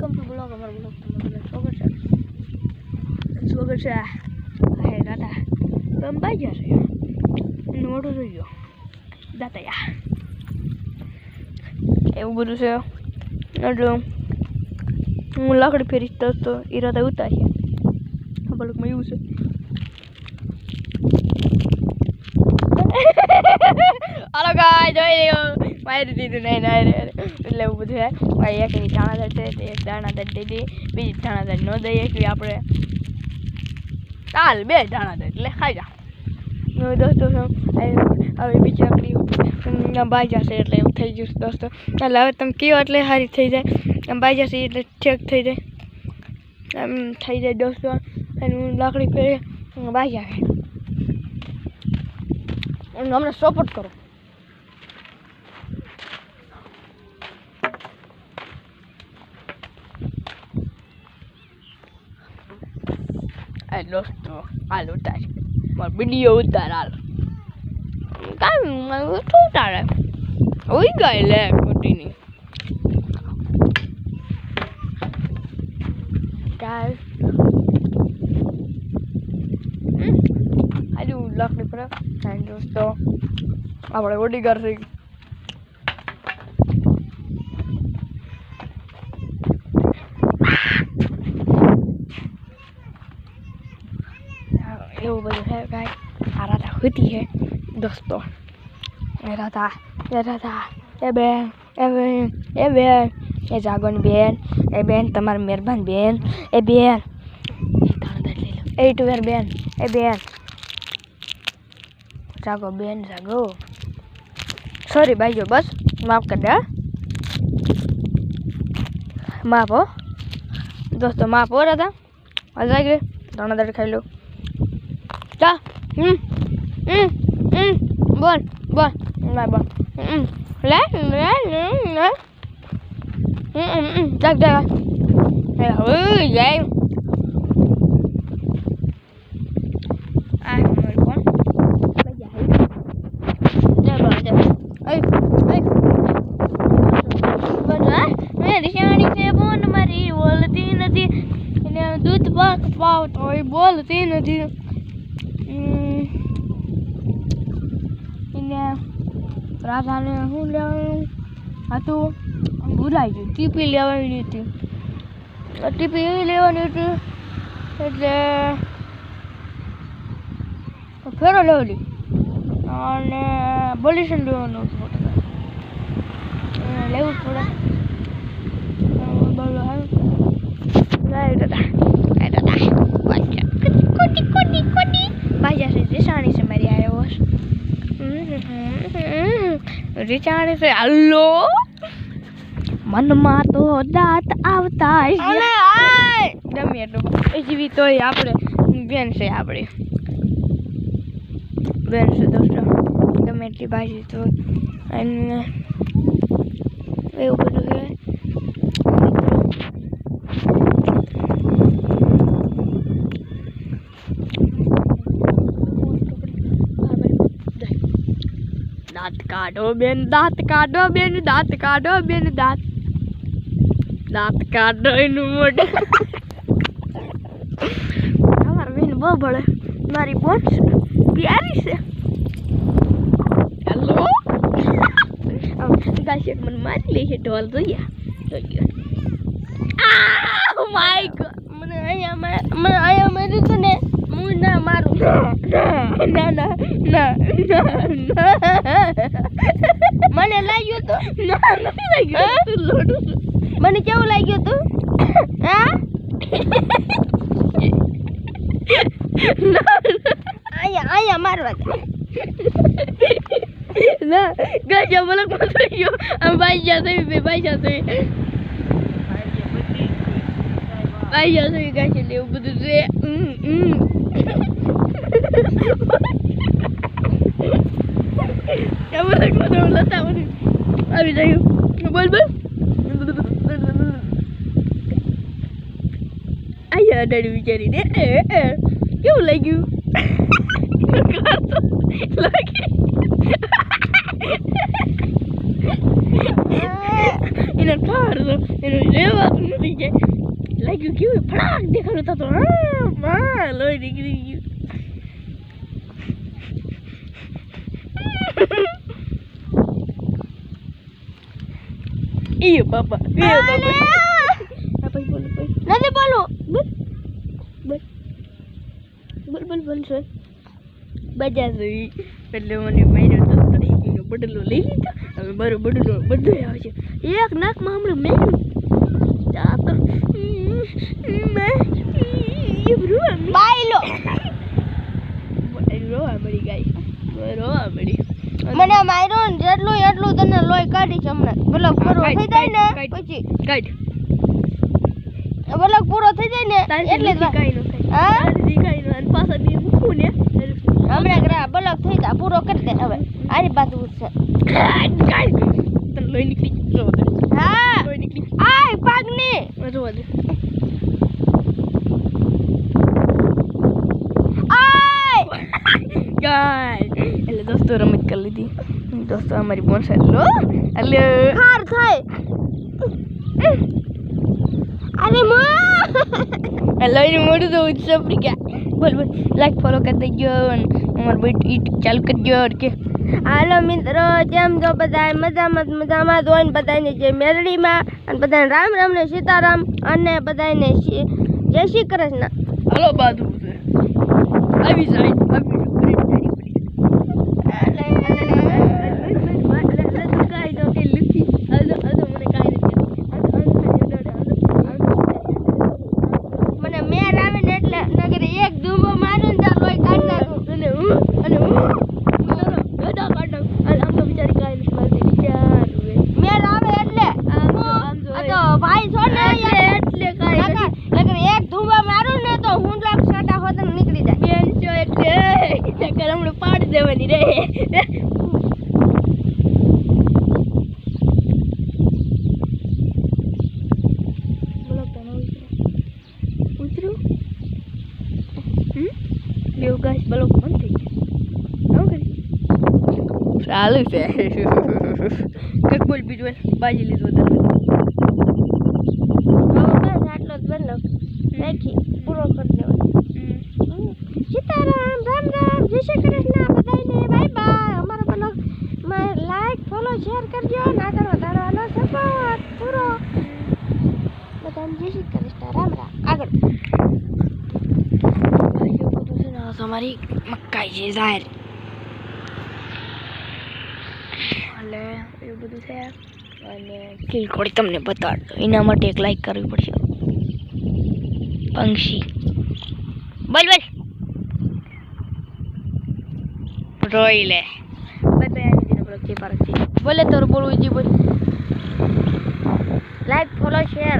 welcome to blog અમારો blog તમારું સ્વાગત છે હે દાદા બંબાઈ જશે મોટું થઈ ગયો દાદા યા એવું બધું છે એટલે હું લાકડી ફેરીશ તો ઈરાદા ઉતારીએ બલકમાં એવું છે હાલો ગાય જોઈ લ્યો મારી દીધું નહીં એટલે એવું બધું છે ભાઈ એક દાણાદાર છે એક દાણાદાર દઈ દઈએ બીજી દાણાદાર ન દઈએ કે આપણે ચાલ બે દાણાદાર એટલે ખાઈ જા દોસ્તો હવે બીજી આપણી બાઈ જશે એટલે એવું થઈ ગયું દોસ્તો એટલે હવે તમે કહો એટલે સારી થઈ જાય એમ બાઈ જશે એટલે ઠેક થઈ જાય એમ થઈ જાય દોસ્તો અને હું લાકડી ફેરે બાઈ જાય અમને સપોર્ટ કરો દોસ્તો હાલ ઉતાર મારો વિડીયો ઉતાર હાલ કાંઈ શું ઉતારે ઉઈ ગઈ લે ખોટીની આજુ લાકડી પર દોસ્તો આપણે ઓડી કરશે એવું બધું છે કાંઈ આ રાધા હોતી છે દોસ્તો એ રાધા એ બેન એ જાગોની બેન એ બેન તમારી મહેરબાન બેન એ બેન એ ટુવેર બેન એ બેન જાગો બેન જાગો સોરી ભાઈઓ બસ માફ કરી દે માફ હો દોસ્તો માફ હો રાધા મજા આવી ગઈ દાણાદાર ખાઈ લો જા બોલ ના બોલ લે જાગ જાય દૂધ પાવતો હોય બોલતી નથી એને રાધાને શું લેવાનું હતું ભૂલાઈ ગયું ટીપી લેવાની હતી ટીપી એવી લેવાની હતી એટલે ફેરો લેવાની અને બોલ્યુશન લેવાનું હતું લેવું જ પડે બોલો હાલ રીચાણી છે મારી આવ્યો રીચાણી છે હલ્લો મનમાં તો દાંત આવતા ગમે એટલું જેવી તો આપણે બેન છે આપણી બેન છે દોસ્તો ગમે એટલી ભાજી તો અને એવું બધું છે દાંત કાઢો બેન દાંત કાઢો બેન દાંત કાઢો બેન દાંત કાઢો એનું મોઢું અમારી બેન બહુ ભળે મારી બોન પ્યારી છે હેલો ગાશેક મને મારી લે છે ઢોલ જોઈએ માય ગોડ મને અહીંયા માર્યું છે ને હું ના મારું ના મને લાગ્યું તો નથી લાગ્યું મને કેવું લાગ્યું તું હા અહીંયા મારવા ના ગાજા મલક માં થઈ ગયો આમ ભાઈ જશે ગાશે એવું બધું છે આવી જાય બોલ આયા અડાડી વિચારીને કેવું લાગ્યું એને પાર દો એને લેવાતું નથી કે લાગ્યું કેવું ફડાક દેખાડું થતો હા લોહી નીકળી ગયું એ બાપા ભાઈ બોલો નથી બોલો બોલ સર બજા જોઈ એટલે મને માર્યો તો એનો બદલો લઈ લીધો હવે મારો બદલો આવશે એક નાકમાં હમણાં મેર્યું આ તો રોવા મળી ગાય રોવા મળી મને માર્યો ને જેટલું એટલું તને લોહી કાઢીશ હમણાં બલક પૂરો થઈ જાય ને પછી કાઢ બલક પૂરો થઈ જાય ને એટલે હા દેખાય નો અને પાછા દી મૂકું ને હમણાં કરા બલક થઈ જા પૂરો કરી દે હવે આરી બાજુ છે તને લોહી નીકળી જો હા લોહી નીકળી આય પાગની જો દે આય ગાય એટલે દોસ્તો રમત કરી લીધી દોસ્તો અમારી બોનસાઈ લો એટલે હાર થાય અરે લઈને મોડું તો સપરી ગયા બોલ લાઈક ફોલો કરી દેજો અને અમારું યુટ્યુબ ચાલુ કરજો કે હાલો મિત્રો જેમ જો બધા મજામાં જ હોય ને બધાને જે મેરડીમાં અને બધાને રામ રામ ને સીતારામ અને બધાને જય શ્રી કૃષ્ણ હાલો બાજુ આવી જાય પાડી દેવાની રે ઉતરું બેવ ગાઈસ બ્લોક બંધ થઈ ગયો ચાલુ છે કઈક બોલ બીજું બાજી લીધું આટલો જ બનો નાખી પૂરો કરી દેવાનો સીતારામ રામ રામ જય શ્રી કૃષ્ણ બધાને બાય બાય અમારો બ્લોગ માં લાઈક ફોલો શેર કરજો ના કરો તારો સપોર્ટ પૂરો બધાને જય શ્રી કૃષ્ણ રામ રામ આગળ તમારી મકાઈ છે જાહેર એટલે એવું બધું છે અને કિલ કોડી તમને બતાડતો એના માટે એક લાઈક કરવી પડશે પંક્ષી બોલ રોઈ લે બોલે તો બોલવું જી બોલ લાઈક ફોલો શેર